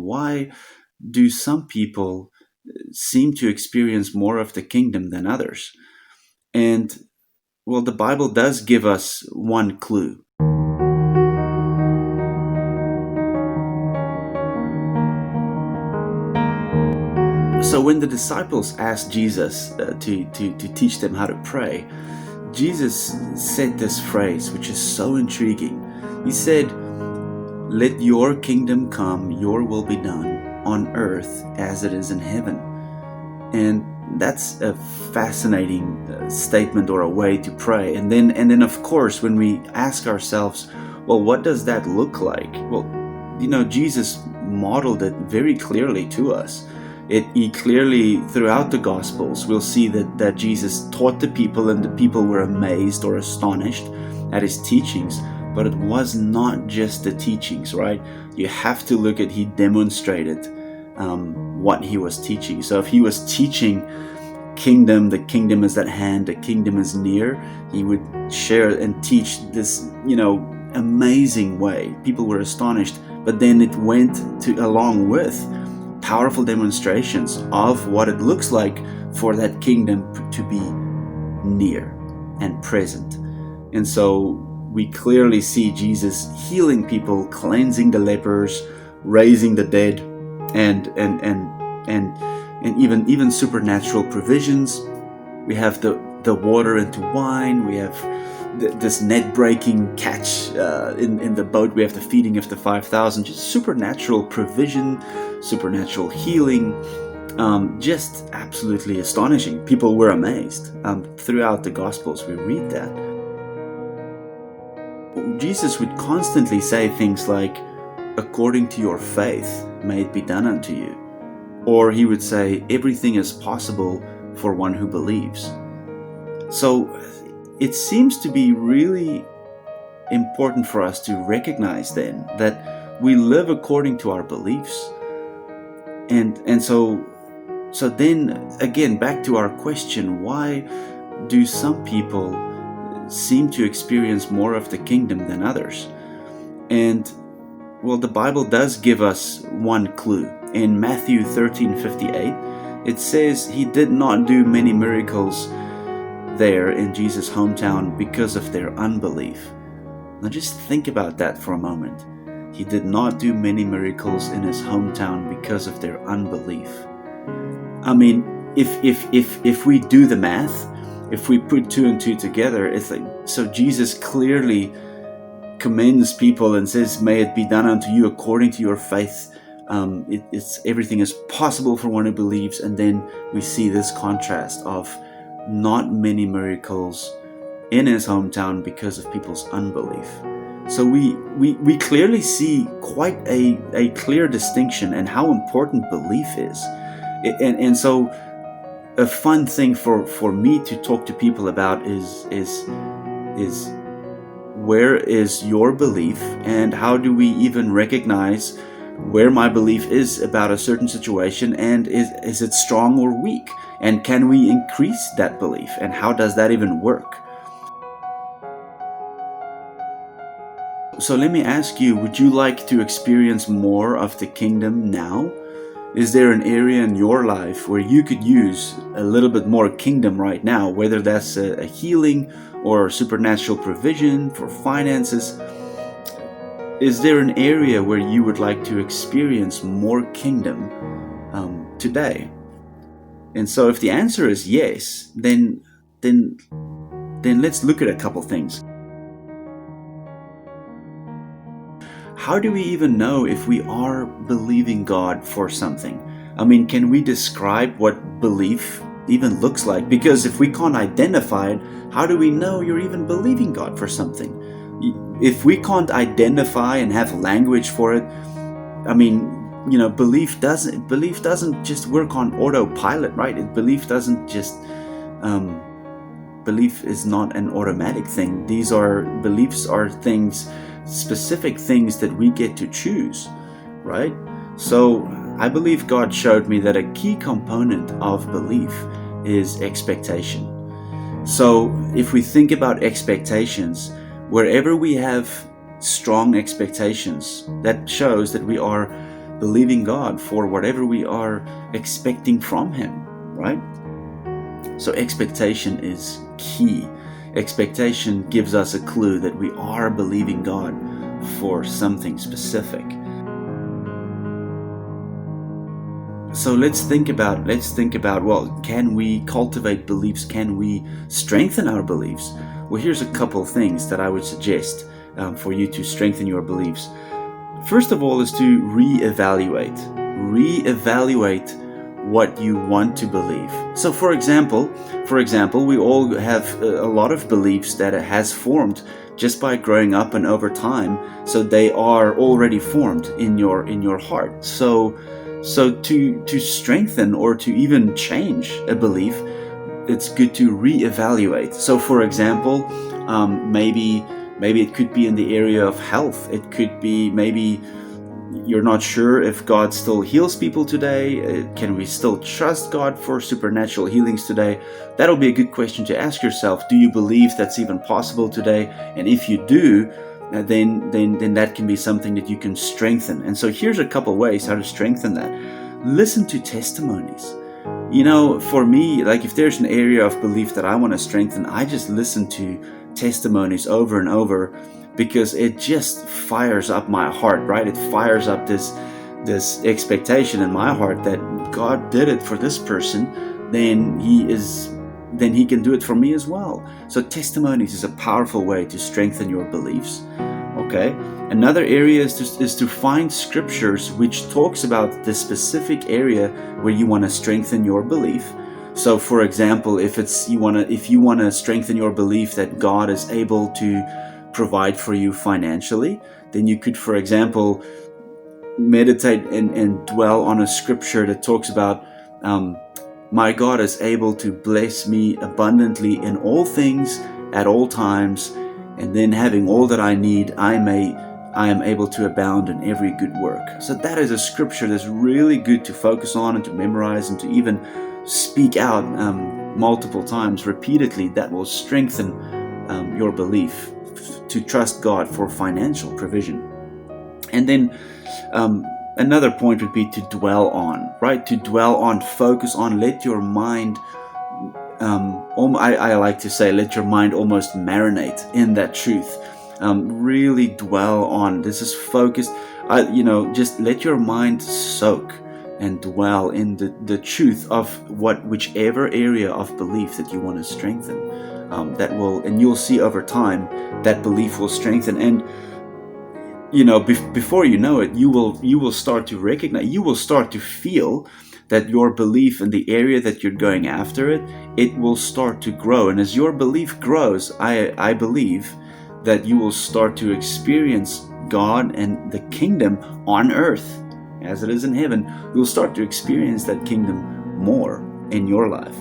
why do some people seem to experience more of the kingdom than others? And well, the Bible does give us one clue. So when the disciples asked Jesus to teach them how to pray, Jesus said this phrase, which is so intriguing. He said, "Let your kingdom come, your will be done on earth as it is in heaven." And that's a fascinating statement, or a way to pray. And then of course, when we ask ourselves, well, what does that look like? Well, Jesus modeled it very clearly to us. He clearly, throughout the Gospels, we'll see that Jesus taught the people, and the people were amazed or astonished at his teachings. But it was not just the teachings, right? You have to look at, he demonstrated what he was teaching. So if he was teaching the kingdom is at hand, the kingdom is near, he would share and teach this, amazing way. People were astonished, but then it went along with powerful demonstrations of what it looks like for that kingdom to be near and present. And so we clearly see Jesus healing people, cleansing the lepers, raising the dead, and even supernatural provisions. We have the water into wine. We have this net breaking catch in the boat. We have the feeding of the 5,000. Just supernatural provision, supernatural healing. Just absolutely astonishing. People were amazed. Throughout the Gospels, we read that. Jesus would constantly say things like, "According to your faith, may it be done unto you." Or he would say, "Everything is possible for one who believes." So it seems to be really important for us to recognize then that we live according to our beliefs. And so then again, back to our question, why do some people seem to experience more of the kingdom than others? And well, the Bible does give us one clue. In Matthew 13:58, it says he did not do many miracles there in Jesus' hometown because of their unbelief. Now just think about that for a moment. He did not do many miracles in his hometown because of their unbelief. I mean, if we do the math, if we put two and two together, it's like, so Jesus clearly commends people and says, "May it be done unto you according to your faith." It's everything is possible for one who believes. And then we see this contrast of not many miracles in his hometown because of people's unbelief. So we clearly see quite a clear distinction and how important belief is. And so a fun thing for me to talk to people about is where is your belief, and how do we even recognize where my belief is about a certain situation, and is it strong or weak, and can we increase that belief, and how does that even work? So let me ask you, would you like to experience more of the kingdom now? Is there an area in your life where you could use a little bit more kingdom right now, whether that's a healing or supernatural provision for finances? Is there an area where you would like to experience more kingdom today? And so if the answer is yes, then let's look at a couple things. How do we even know if we are believing God for something? I mean, can we describe what belief even looks like? Because if we can't identify it, how do we know you're even believing God for something? If we can't identify and have language for it, I mean, belief doesn't just work on autopilot, right? Belief is not an automatic thing. Beliefs are things, specific things that we get to choose, right? So I believe God showed me that a key component of belief is expectation. So if we think about expectations, wherever we have strong expectations, that shows that we are believing God for whatever we are expecting from Him, right? So expectation is key. Expectation gives us a clue that we are believing God for something specific. So let's think about, well, can we cultivate beliefs? Can we strengthen our beliefs? Well, here's a couple things that I would suggest for you to strengthen your beliefs. First of all is to reevaluate what you want to believe. So for example, we all have a lot of beliefs that it has formed just by growing up and over time. So they are already formed in your heart. So to strengthen or to even change a belief, it's good to reevaluate. So for example, maybe it could be in the area of health. It could be maybe you're not sure if God still heals people today. Can we still trust God for supernatural healings today? That'll be a good question to ask yourself. Do you believe that's even possible today? And if you do, then that can be something that you can strengthen. And so here's a couple ways how to strengthen that. Listen to testimonies. For me, like if there's an area of belief that I want to strengthen, I just listen to testimonies over and over, because it just fires up my heart, right? It fires up this expectation in my heart that God did it for this person, then He can do it for me as well. So testimonies is a powerful way to strengthen your beliefs. Okay. Another area is to find scriptures which talks about the specific area where you want to strengthen your belief. So for example, if you want to strengthen your belief that God is able to provide for you financially, then you could, for example, meditate and dwell on a scripture that talks about my God is able to bless me abundantly in all things at all times, and then having all that I need, I am able to abound in every good work. So that is a scripture that's really good to focus on and to memorize and to even speak out multiple times repeatedly. That will strengthen your belief to trust God for financial provision. And then another point would be to dwell on, right? To dwell on, focus on, let your mind, I like to say, let your mind almost marinate in that truth. Really dwell on. This is focused. Just let your mind soak and dwell in the truth of whichever area of belief that you want to strengthen. And you'll see over time that belief will strengthen. And before you know it, you will start to recognize, you will start to feel that your belief in the area that you're going after it will start to grow. And as your belief grows, I believe that you will start to experience God and the kingdom on earth as it is in heaven. You'll start to experience that kingdom more in your life.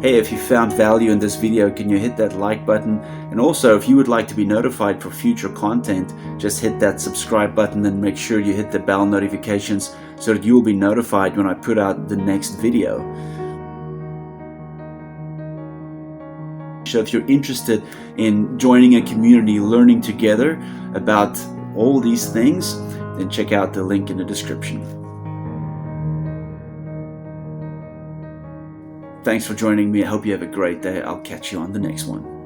Hey, if you found value in this video, can you hit that like button? And also, if you would like to be notified for future content, just hit that subscribe button and make sure you hit the bell notifications so that you will be notified when I put out the next video. So if you're interested in joining a community, learning together about all these things, then check out the link in the description. Thanks for joining me. I hope you have a great day. I'll catch you on the next one.